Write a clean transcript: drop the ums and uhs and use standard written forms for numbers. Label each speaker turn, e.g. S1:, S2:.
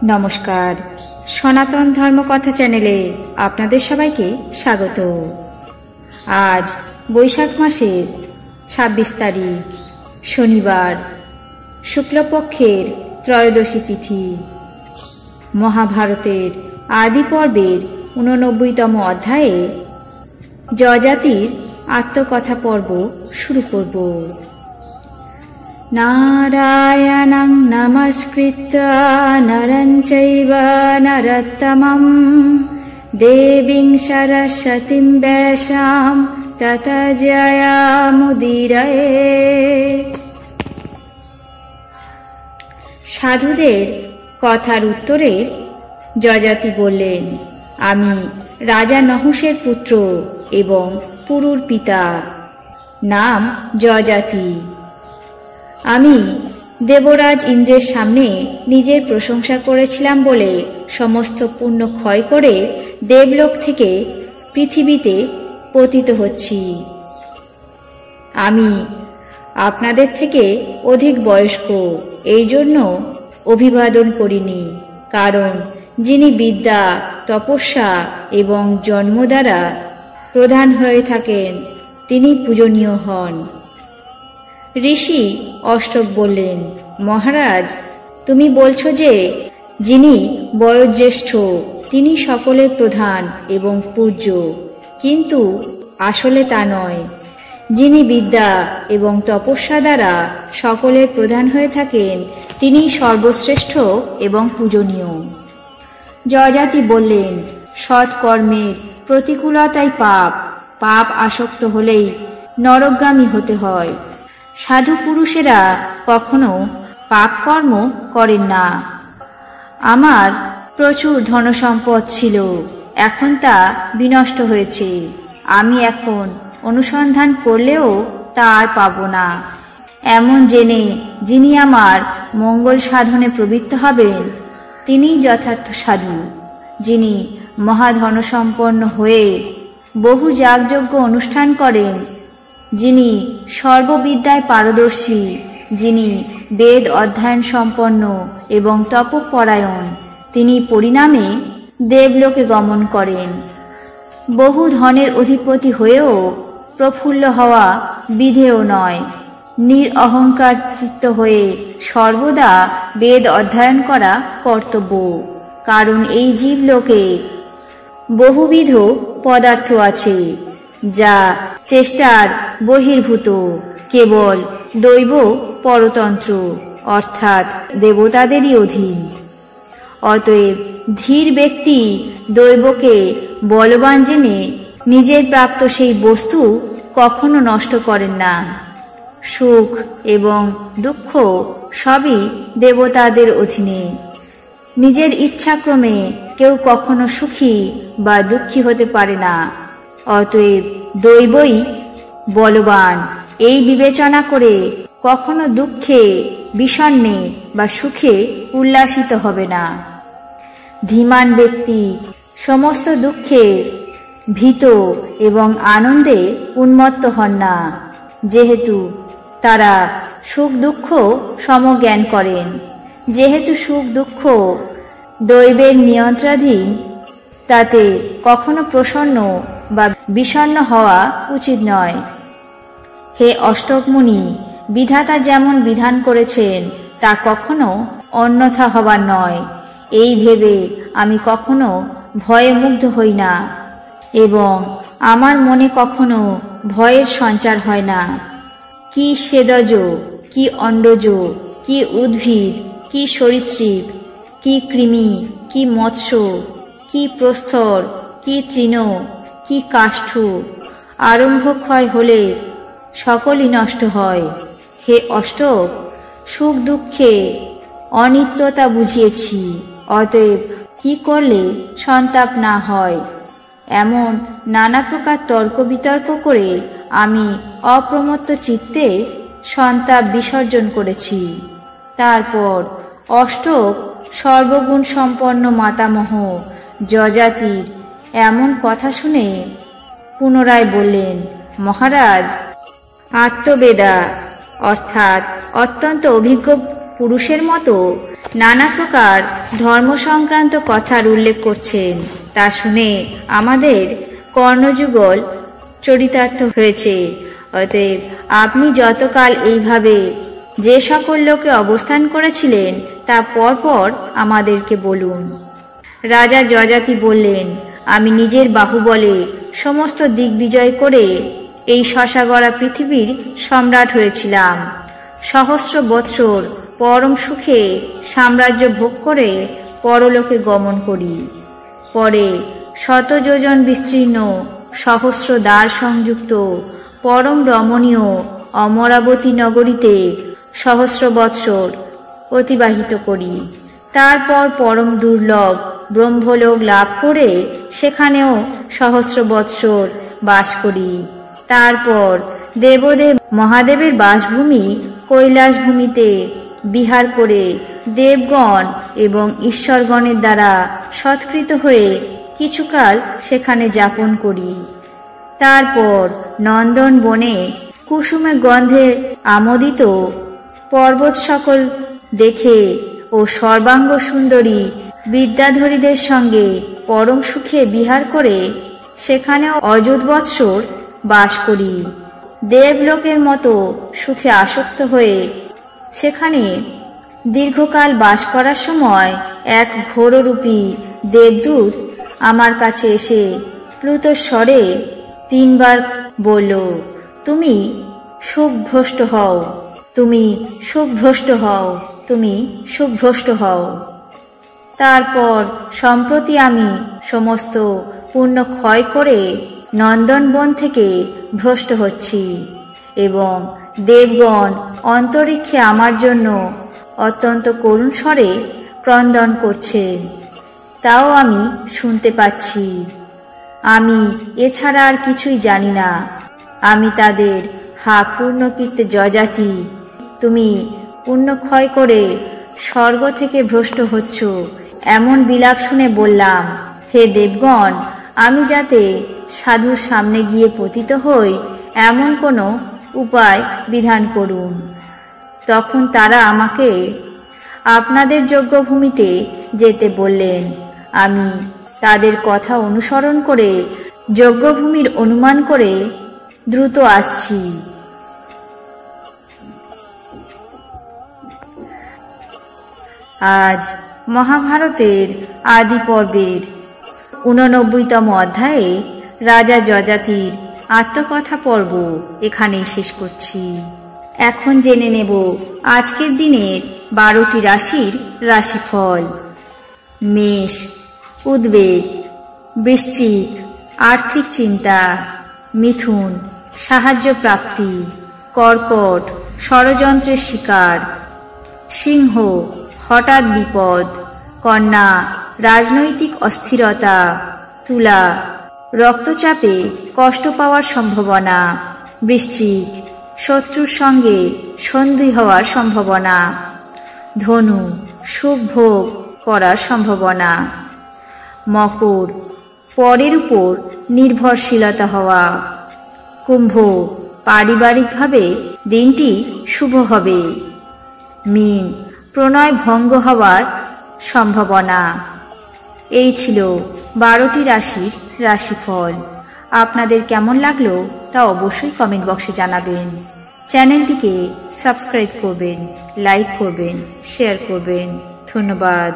S1: নমস্কার, সনাতন ধর্মকথা চ্যানেলে আপনাদের সবাইকে স্বাগত। আজ বৈশাখ মাসের ২৬ তারিখ শনিবার, শুক্লপক্ষের ত্রয়োদশী তিথি। মহাভারতের আদি পর্বের ৮৯তম অধ্যায়ে যজাতির আত্মকথা পর্ব শুরু করব। নারায়ণং নমস্কৃত্য নরং চৈব নরোত্তমং দেবীং সরস্বতীং ব্যাসাং ততো জয়মুদীরয়ে। সাধুদের কথার উত্তরে যজাতি বললেন, আমি রাজা নহুষের পুত্র এবং পুরুর পিতা, নাম যজাতি। আমি দেবরাজ ইন্দ্রের সামনে নিজের প্রশংসা করেছিলাম বলে সমস্ত পুণ্য ক্ষয় করে দেবলোক থেকে পৃথিবীতে পতিত হচ্ছি। আমি আপনাদের থেকে অধিক বয়স্ক, এই জন্য অভিবাদন করিনি, কারণ যিনি বিদ্যা, তপস্যা এবং জন্ম দ্বারা প্রধান হয়ে থাকেন তিনি পূজনীয় হন। ঋষি অষ্টক বললেন, মহারাজ, তুমি বলছো যে যিনি বয়োজ্যেষ্ঠ তিনি সকলের প্রধান এবং পূজ্য, কিন্তু আসলে তা নয়। যিনি বিদ্যা এবং তপস্যা দ্বারা সকলের প্রধান হয়ে থাকেন তিনি সর্বশ্রেষ্ঠ এবং পূজনীয়। যজাতি বললেন, সৎকর্মের প্রতিকূলতাই পাপ, পাপ আসক্ত হলেই নরকগামী হতে হয়। সাধু পুরুষেরা কখনো পাপ কর্ম করেন না। আমার প্রচুর ধনসম্পদ ছিল, এখন তা বিনষ্ট হয়েছে। আমি এখন অনুসন্ধান করলেও তা আর পাব না। এমন জেনে যিনি আমার মঙ্গল সাধনে প্রবৃত্ত হবেন তিনিই যথার্থ সাধু। যিনি মহাধনসম্পন্ন হয়ে বহু যাগযজ্ঞ অনুষ্ঠান করেন, যিনি সর্ববিদ্যায় পারদর্শী, যিনি বেদ অধ্যয়ন সম্পন্ন এবং তপপরায়ণ, তিনি পরিণামে দেবলোকে গমন করেন। বহু ধনের অধিপতি হয়েও প্রফুল্ল হওয়া বিধেয় নয়। নিরঅহংকার চিত্ত হয়ে সর্বদা বেদ অধ্যয়ন করা কর্তব্য, কারণ এই জীবলোকে বহুবিধ পদার্থ আছে যা চেষ্টার বহির্ভূত, কেবল দৈব পরতন্ত্র অর্থাৎ দেবতাদেরই অধীন। অতএব ধীর ব্যক্তি দৈবকে বলবান জেনে নিজের প্রাপ্ত সেই বস্তু কখনো নষ্ট করেন না। সুখ এবং দুঃখ সবই দেবতাদের অধীনে। নিজের ইচ্ছাক্রমে কেউ কখনো সুখী বা দুঃখী হতে পারে না। অতএব দৈবই বলবান, এই বিবেচনা করে কখনো দুঃখে বিষণ্ণে বা সুখে উল্লাসিত হবে না। ধীমান ব্যক্তি সমস্ত দুঃখে ভীত এবং আনন্দে উন্মত্ত হন না, যেহেতু তারা সুখ দুঃখ সমজ্ঞান করেন। যেহেতু সুখ দুঃখ দৈবের নিয়ন্ত্রণাধীন, তাতে কখনো প্রসন্ন বা বিষণ্ণ হওয়া উচিত নয়। হে অষ্টকমুনি, বিধাতা যেমন বিধান করেছেন তা কখনো অন্যথা হবার নয়, এই ভেবে আমি কখনো ভয়ে মুগ্ধ হই না এবং আমার মনে কখনো ভয়ের সঞ্চার হয় না। কি সেদজ, কি অণ্ডজ, কি উদ্ভিদ, কি সরীসৃপ, কি কৃমি, কি মৎস্য, কি প্রস্তর, কি তৃণ, কি কাষ্ঠ, আরম্ভ ক্ষয় হলে সকলই নষ্ট হয়। হে অষ্টক, সুখ দুঃখে অনিত্যতা বুঝিয়েছি, অতএব কি করলে সন্তাপ না হয় এমন নানা প্রকার তর্ক বিতর্ক করে আমি অপ্রমত্ত চিত্তে সন্তাপ বিসর্জন করেছি। তারপর অষ্টক সর্বগুণ সম্পন্ন মাতামহ যজাতির এমন কথা শুনে পুনরায় বললেন, মহারাজ, আত্মবেদা অর্থাৎ অত্যন্ত অভিজ্ঞ পুরুষের মতো নানা প্রকার ধর্ম সংক্রান্ত কথার উল্লেখ করছেন। তা শুনে আমাদের কর্ণযুগল চরিতার্থ হয়েছে। অতএব আপনি যতকাল এইভাবে যে সকল লোকে অবস্থান করেছিলেন তা পরপর আমাদেরকে বলুন। রাজা যযাতি বললেন, আমি নিজের বাহুবলে সমস্ত দিগ্বিজয় করে এই শশাগড়া পৃথিবীর সম্রাট হয়েছিলাম। সহস্র বৎসর পরম সুখে সাম্রাজ্য ভোগ করে পরলোকে গমন করি। পরে শতযোজন বিস্তীর্ণ সহস্র দ্বার সংযুক্ত পরম রমণীয় অমরাবতী নগরীতে সহস্র বৎসর অতিবাহিত করি। তারপর পরম দুর্লভ ব্রহ্মলোক লাভ করে সেখানেও সহস্র বৎসর বাস করি। তারপর দেবদেব মহাদেবের বাসভূমি কৈলাস ভূমিতে বিহার করে দেবগণ এবং ঈশ্বরগণের দ্বারা সৎকৃত হয়ে কিছুকাল সেখানে যাপন করি। তারপর নন্দন বনে কুসুমে গন্ধে আমোদিত পর্বত সকল দেখে ও সর্বাঙ্গ সুন্দরী বিদ্যাধরীদের সঙ্গে পরম সুখে বিহার করে সেখানেও অযুত বৎসর বাস করি। দেবলোকের মতো সুখে আসক্ত হয়ে সেখানে দীর্ঘকাল বাস করার সময় এক ঘোররূপী দেবদূত আমার কাছে এসে প্লুত স্বরে 3 বার বলল, তুমি সুখভ্রষ্ট হও, তুমি সুখভ্রষ্ট হও, তুমি সুখভ্রষ্ট হও। তারপর সম্প্রতি আমি সমস্ত পুণ্য ক্ষয় করে নন্দনবন থেকে ভ্রষ্ট হচ্ছি এবং দেবগণ অন্তরিক্ষে আমার জন্য অত্যন্ত করুণ স্বরে ক্রন্দন করছে, তাও আমি শুনতে পাচ্ছি। আমি এছাড়া আর কিছুই জানি না। আমি তাদের, হা পূর্ণকীর্তে যযাতি, তুমি পুণ্য ক্ষয় করে স্বর্গ থেকে ভ্রষ্ট হচ্ছ, এমন বিলাপ শুনে বললাম, হে দেবগণ, আমি যাতে সাধুর সামনে গিয়ে পতিত হই এমন কোনো উপায় বিধান করুন। তখন তারা আমাকে আপনাদের যজ্ঞভূমিতে যেতে বললেন। আমি তাদের কথা অনুসরণ করে যজ্ঞভূমির অনুমান করে দ্রুত আসছি। আজ মহাভারতের আদি পর্বের 89তম অধ্যায়ে রাজা যযাতির আত্মকথা পর্ব এখানেই শেষ করছি। এখন জেনে নেব আজকের দিনের 12টি রাশির রাশিফল। মেষ, উদ্বেগ, বৃশ্চিক, আর্থিক চিন্তা, মিথুন, সাহায্য প্রাপ্তি, কর্কট, ষড়যন্ত্রের শিকার, সিংহ, হঠাৎ বিপদ, কন্যা, রাজনৈতিক অস্থিরতা, তুলা, রক্তচাপে কষ্ট পাওয়ার সম্ভাবনা, বৃশ্চিক, শত্রুর সঙ্গে সন্ধি হওয়ার সম্ভাবনা, ধনু, সুখ ভোগ করার সম্ভাবনা, মকর, পরের উপর নির্ভরশীলতা হওয়া, কুম্ভ, পারিবারিকভাবে দিনটি শুভ হবে, মীন, প্রণয় ভঙ্গ হওয়ার সম্ভাবনা। এই ছিল 12টি রাশির রাশিফল। আপনাদের কেমন লাগলো তা অবশ্যই কমেন্ট বক্সে জানাবেন। চ্যানেলটিকে সাবস্ক্রাইব করবেন, লাইক করবেন, শেয়ার করবেন। ধন্যবাদ।